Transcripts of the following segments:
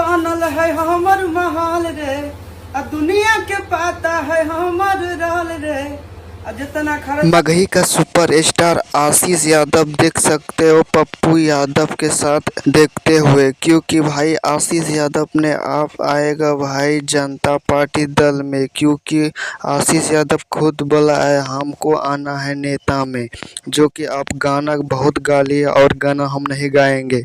बनल है हमर महाल रे, आ दुनिया के पता है हमर राल रे। जितना मगही का सुपर स्टार आशीष यादव देख सकते हो पप्पू यादव के साथ देखते हुए, क्योंकि भाई आशीष यादव ने आप आएगा भाई जनता पार्टी दल में, क्योंकि आशीष यादव खुद बोला है हमको आना है नेता में, जो कि आप गाना बहुत गा लिए और गाना हम नहीं गाएंगे,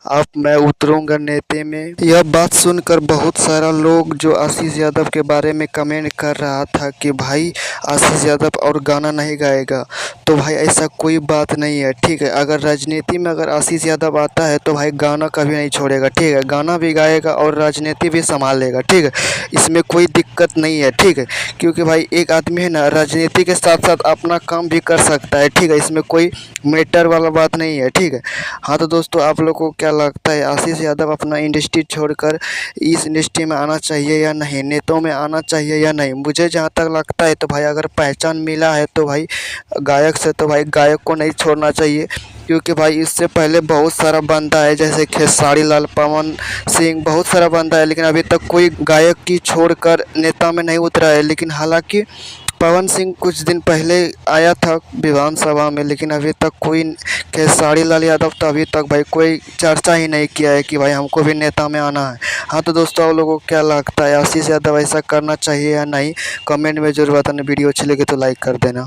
आप मैं उतरूंगा नेते में। यह बात सुनकर बहुत सारा लोग जो आशीष यादव के बारे में कमेंट कर रहा था कि भाई आशीष यादव और गाना नहीं गाएगा, तो भाई ऐसा कोई बात नहीं है, ठीक है। अगर राजनीति में अगर आशीष यादव आता है तो भाई गाना कभी नहीं छोड़ेगा, ठीक है। गाना भी गाएगा और राजनीति भी संभालेगा, ठीक है। इसमें कोई दिक्कत नहीं है, ठीक है। क्योंकि भाई एक आदमी है ना, राजनीति के साथ साथ अपना काम भी कर सकता है, ठीक है। इसमें कोई मैटर वाला बात नहीं है, ठीक है। हाँ तो दोस्तों, आप लोग को क्या लगता है आशीष यादव अपना इंडस्ट्री छोड़कर इस इंडस्ट्री में आना चाहिए या नहीं, नेताओं में आना चाहिए या नहीं? मुझे जहाँ तक लगता है तो भाई अगर पहचान मिला है तो भाई गायक से, तो भाई गायक को नहीं छोड़ना चाहिए, क्योंकि भाई इससे पहले बहुत सारा बंदा है, जैसे खेसारी लाल, पवन सिंह, बहुत सारा बंदा है, लेकिन अभी तक कोई गायक की छोड़कर नेता में नहीं उतरा है। लेकिन हालांकि पवन सिंह कुछ दिन पहले आया था विधानसभा में, लेकिन अभी तक कोई खेसारी लाल यादव तो अभी तक भाई कोई चर्चा ही नहीं किया है कि भाई हमको भी नेता में आना है। हाँ तो दोस्तों, आप लोगों को क्या लगता है आशीष यादव ऐसा करना चाहिए या नहीं? कमेंट में जरूर बताना। वीडियो अच्छी लगे तो लाइक कर देना।